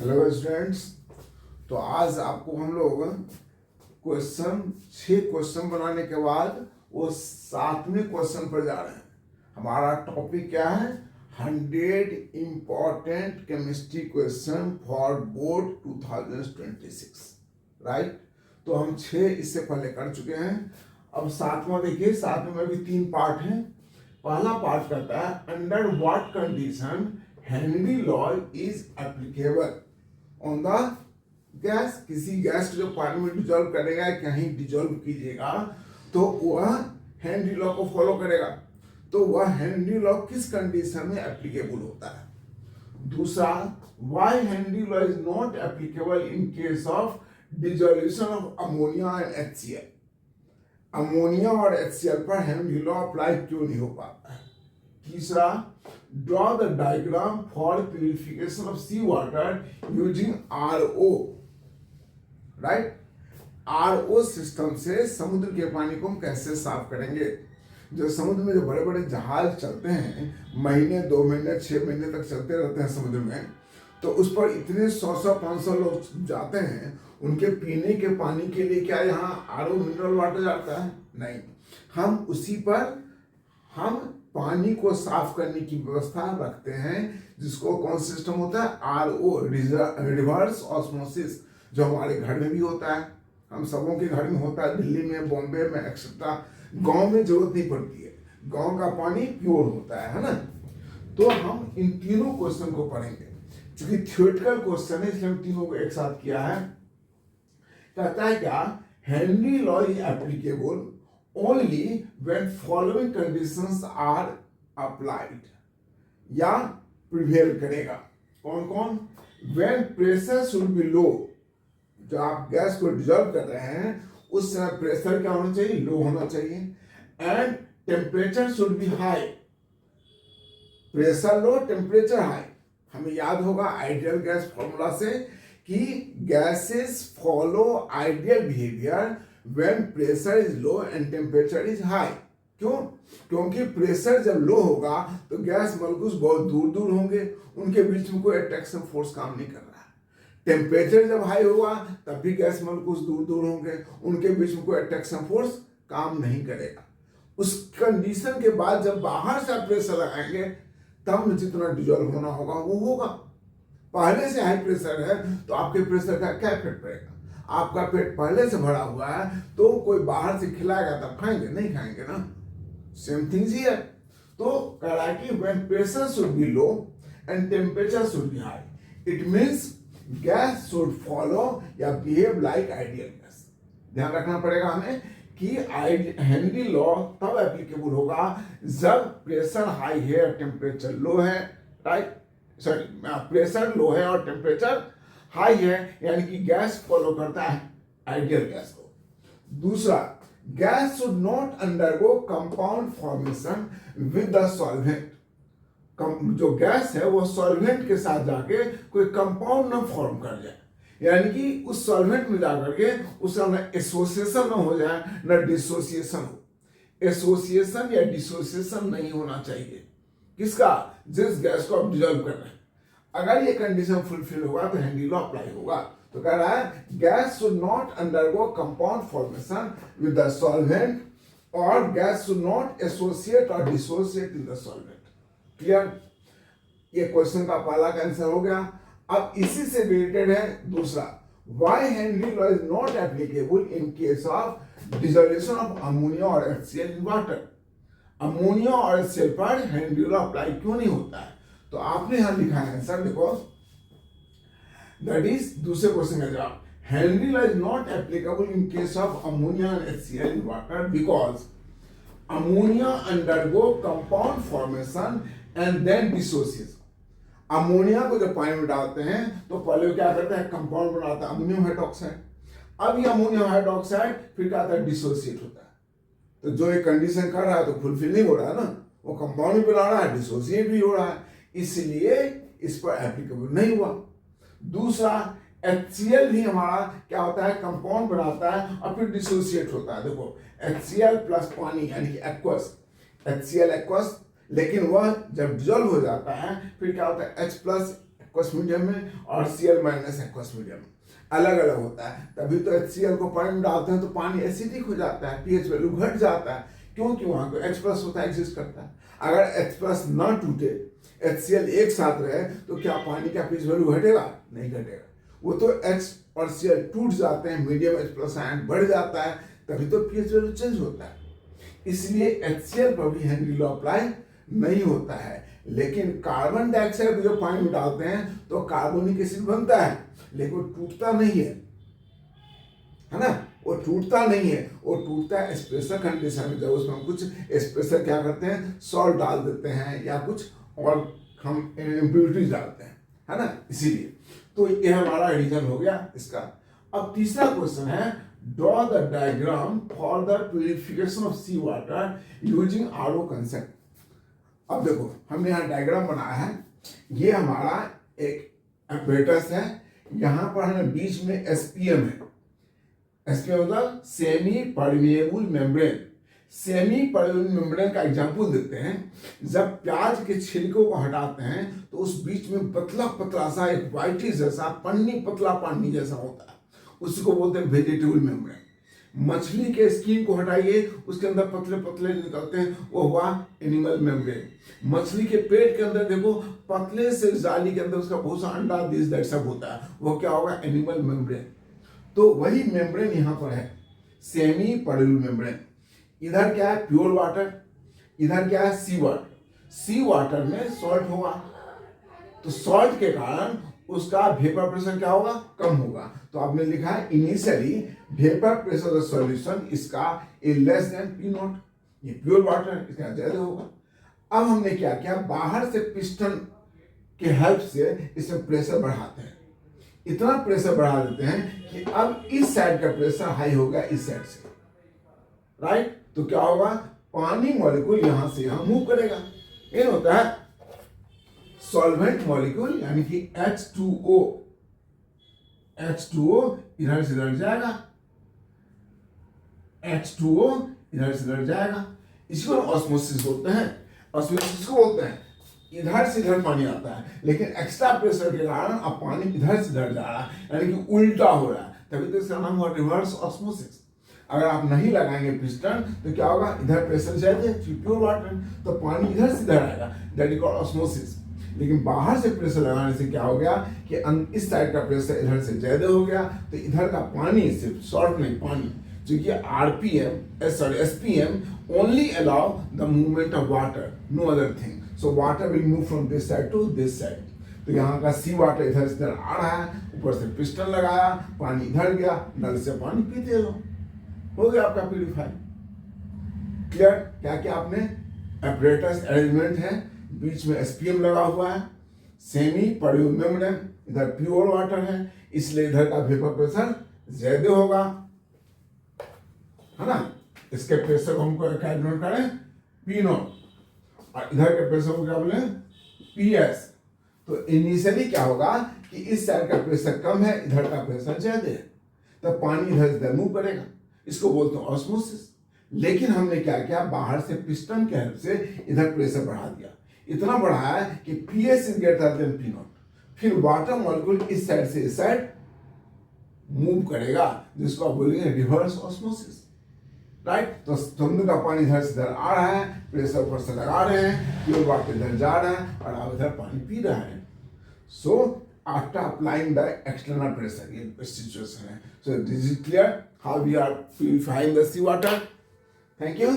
Hello students. तो आज आपको हम लोग क्वेश्चन 6 क्वेश्चन बनाने के बाद वो 7वें क्वेश्चन पर जा रहे हैं। हमारा टॉपिक क्या है? 100 important chemistry question for board 2026, right. तो हम 6 इससे पहले कर चुके हैं। अब 7वां देखिए। 7वें में भी 3 पार्ट हैं। पहला पार्ट कहता है under what condition Henry law is applicable on the gas. किसी गैस को जो पानी में डिजोल्व करेगा, कहीं डिजोल्व कीजिएगा तो वह हेनरी लॉ को फॉलो करेगा। तो वह हेनरी लॉ किस कंडीशन में एप्लीकेबल होता है। दूसरा, why Henry law is not applicable in case of dissolution of ammonia and HCl। Ammonia और HCl पर हेनरी लॉ अप्लाई क्यों नहीं हो पाता है। तीसरा, draw the diagram for purification of sea water using RO, right. RO system से समुद्र के पानी को हम कैसे साफ करेंगे। जो समुद्र में जो बड़े बड़े जहाज चलते हैं, महीने 2 महीने 6 महीने तक चलते रहते हैं समुद्र में, तो उस पर इतने 100-500 लोग जाते हैं। उनके पीने के पानी के लिए क्या यहाँ RO मिनरल वाटर जाता है? नहीं। हम उसी पर हम पानी को साफ करने की व्यवस्था रखते हैं, जिसको कौन सिस्टम होता है? RO, रिवर्स ऑस्मोसिस, जो हमारे घर में भी होता है। हम सबों के घर में होता है, दिल्ली में, बॉम्बे में, एक्सेट्रा। गांव में जरूरत नहीं पड़ती है, गांव का पानी प्योर होता है ना। तो हम इन तीनों क्वेश्चन को पढ़ेंगे। क्योंकि थ्योरेटिकल क्वेश्चन है, इसलिए हम तीनों को एक साथ किया है। कहता है क्या? Henry law is applicable only when following conditions are applied, या प्रिवेल करेगा। कौन कौन? when pressure should be low, जो आप गैस को डिजोल्व कर रहे हैं उस समय प्रेशर क्या होना चाहिए? लो होना चाहिए। And temperature should be high, pressure low, temperature high. हमें याद होगा आइडियल गैस फॉर्मूला से कि gases follow ideal behaviour when pressure is low and temperature is high। क्यों? क्योंकि प्रेशर जब लो होगा तो गैस मॉलिक्यूल्स बहुत दूर दूर होंगे, उनके बीच में कोई अट्रैक्शन फोर्स काम नहीं कर रहा है। टेम्परेचर जब हाई होगा तब भी गैस मॉलिक्यूल्स दूर दूर होंगे, उनके बीच में कोई अट्रैक्शन फोर्स काम नहीं करेगा। उस कंडीशन के बाद जब बाहर से आप प्रेशर लगाएंगे तब जितना डिजोल्व होना होगा वो होगा। पहले से हाई प्रेशर है तो आपके प्रेशर का क्या इफेक्ट पड़ेगा? आपका पेट पहले से भरा हुआ है तो कोई बाहर से खिलाएगा तब खाएंगे? नहीं खाएंगे ना। Same things here. तो कह रहा है कि when pressure should be low and temperature should be high, it means gas should follow या बिहेव लाइक आइडियल गैस। ध्यान रखना पड़ेगा हमें कि हेनरी लॉ तब एप्लीकेबल होगा जब प्रेशर हाई है और टेम्परेचर लो है, राइट। सॉरी, प्रेशर लो है और टेम्परेचर हाई है, यानी कि गैस फॉलो करता है आइडियल गैस को। दूसरा, gas should not undergo compound formation with the solvent. जो गैस है वो सॉल्वेंट के साथ जाके कोई कंपाउंड ना फॉर्म कर जाए, यानी कि उस सॉल्वेंट में जाकर के उसका न एसोसिएशन ना हो जाए न डिसोसिएशन हो। एसोसिएशन या डिसोसिएशन नहीं होना चाहिए। किसका? जिस गैस को आप डिजोल्व कर रहे हैं। अगर ये कंडीशन फुलफिल होगा तो हेनरी लॉ अप्लाई होगा। तो कह रहा है gas should not undergo compound formation with the solvent और गैस शुड नॉट एसोसिएट और dissociate in the solvent. Clear? ये क्वेश्चन का पहला आंसर हो गया। अब इसी से रिलेटेड है दूसरा, why Henry law is not applicable in case of dissolution of ammonia और HCl इन वाटर। अमोनिया और HCl पर हेनरी लॉ अप्लाई क्यों नहीं होता है? तो आपने यहां लिखा है आंसर, देखो, दैट इज दूसरे क्वेश्चन का जवाब। Henry law is not applicable in case of ammonia and HCl in water because ammonia undergo compound formation and then dissociation. Ammonia को जब पानी में डालते हैं तो पहले क्या करता है? कंपाउंड बनाता है अमोनियम हाइड्रोक्साइड। अब ये अमोनियम हाइड्रोक्साइड फिर क्या होता है? डिसोसिएट होता है। तो जो एक कंडीशन कर रहा है तो फुलफिल नहीं हो रहा है ना, वो कंपाउंड भी बना रहा है, डिसोसिएट भी हो रहा है, इसलिए इस पर एप्लीकेबल नहीं हुआ। दूसरा, HCl भी हमारा क्या होता है? कंपाउंड बनाता है और फिर डिसोसिएट होता है। देखो, HCl प्लस पानी यानी कि एक्वस, HCl एक्वस, लेकिन वह जब डिजोल्व हो जाता है फिर क्या होता है? H प्लस एक्वस मीडियम में और Cl माइनस एक्वस मीडियम में अलग अलग होता है। तभी तो HCl को पानी में डालते हैं तो पानी एसिडिक हो जाता है, pH वैल्यू घट जाता है, क्योंकि वहां पे H प्लस होता है, एग्जिस्ट करता है। अगर H प्लस ना टूटे, HCl एक साथ रहे, तो क्या पानी का pH वैल्यू घटेगा? नहीं घटेगा। वो तो H और Cl टूट जाते हैं, मीडियम H प्लस आयन बढ़ जाता है, तभी तो pH वैल्यू चेंज होता है। इसलिए HCl पर भी हेनरी लॉ अप्लाई नहीं होता है। लेकिन कार्बन डाइऑक्साइड जब पानी में डालते हैं तो कार्बोनिक एसिड बनता है, लेकिन वो टूटता नहीं है ना, वो टूटता नहीं है, वो टूटता है स्पेशल कंडीशन में, जब उसमें हम कुछ स्पेशल क्या करते हैं, सॉल्ट डाल देते हैं या कुछ और हम इम्प्योरिटीज डालते हैं, है ना, इसीलिए। तो ये हमारा रीजन हो गया इसका। अब तीसरा क्वेश्चन है, draw the diagram for the purification of sea water using RO concept. अब देखो हमने यहाँ डायग्राम बनाया है, ये हमारा एक एपरेटस है, यहाँ पर हमें बीच में एसपीएम है। एसपीएम मतलब semi permeable membrane. Semi permeable membrane का एग्जांपल देते हैं, जब प्याज के छिलकों को हटाते हैं तो उस बीच में पतला पतला सा एक वाइटी जैसा पन्नी, पतला पन्नी जैसा होता है, उसको बोलते हैं वेजिटेबल मेम्ब्रेन। मछली के स्किन को हटाइए, उसके अंदर पतले पतले निकलते हैं, वो हुआ एनिमल मेम्ब्रेन। मछली के पेट के अंदर देखो पतले से जाली के अंदर उसका बहुत सा अंडा दिस दैट सब होता है, वो क्या होगा, एनिमल मेम्ब्रेन। तो वही मेम्ब्रेन यहाँ पर है, सेमी परमिएबल मेम्ब्रेन। इधर क्या है, प्योर वाटर, इधर क्या है, सी वाटर। सी वाटर में सॉल्ट होगा, तो सॉल्ट के कारण उसका वेपर प्रेशर क्या होगा, कम होगा। तो आपने लिखा है initially vapour pressure of solution इसका is less than P nought. ये प्योर वाटर, इसका ज्यादा होगा। अब हमने क्या किया, बाहर से पिस्टन के हेल्प से इसमें प्रेशर बढ़ाते हैं, इतना प्रेशर बढ़ा देते हैं कि अब इस साइड का प्रेशर हाई होगा इस साइड से, राइट। तो क्या होगा, पानी मॉलिक्यूल यहां से यहां मूव करेगा। ये होता है सॉल्वेंट मॉलिक्यूल, यानी कि H2O। H2O इधर से इधर जाएगा, H2O इधर से इधर जाएगा, इसको ऑस्मोसिस बोलते हैं। ऑस्मोसिस को बोलते हैं इधर से इधर पानी आता है, लेकिन एक्स्ट्रा प्रेशर के कारण अब पानी इधर से इधर जा रहा है, यानी कि उल्टा हो रहा है, तभी तो इसका नाम हुआ रिवर्स ऑस्मोसिस। अगर आप नहीं लगाएंगे पिस्टन तो क्या होगा, इधर प्रेशर जाएगा प्योर वाटर, तो पानी इधर से इधर आएगा, दैट इज कॉल्ड ऑस्मोसिस। लेकिन बाहर से प्रेशर लगाने से क्या हो गया कि इस साइड का प्रेशर इधर से ज्यादा हो गया, तो इधर का पानी, सिर्फ सॉल्ट नहीं, पानी, क्योंकि SPM only allow the movement of water, no other thing, so water will move from this side to this side. तो यहाँ का सी वाटर इधर से इधर आ रहा है, ऊपर से पिस्टन लगाया, पानी इधर गया, नल से पानी पीते हो गया आपका प्यूरिफाई। क्लियर? क्या क्या आपने एपरेटस अरेंजमेंट है, बीच में एसपीएम लगा हुआ है, सेमी परमिएबल मेम्ब्रेन, इधर प्योर वाटर है, इसलिए इधर का वेपर प्रेशर ज्यादा होगा, है ना। इसके प्रेशर को हमको क्या डिनोट करें, पी नॉट, और इधर के प्रेशर को क्या बोले, पीएस। तो इनिशियली क्या होगा कि इस साइड का प्रेशर कम है, इधर का प्रेशर ज्यादा है, तब पानी इधर से मूव करेगा, इसको बोलते हैं ऑस्मोसिस। लेकिन हमने क्या किया, बाहर से पिस्टन के हेल्प से इधर प्रेशर बढ़ा दिया, इतना बढ़ाया कि PS is greater than P not, फिर वाटर मॉलिक्यूल इस साइड से इस साइड मूव करेगा, जिसको आप बोलेंगे रिवर्स ऑस्मोसिस, राइट। तो समुद्र का पानी इधर से इधर आ रहा है, प्रेशर ऊपर से लगा रहे हैं, प्योर वाटर इधर जा रहा है और आप इधर पानी पी रहे हैं। So after applying the external pressure, ये सिचुएशन है। So this is clear how we are purifying the sea water. Thank you.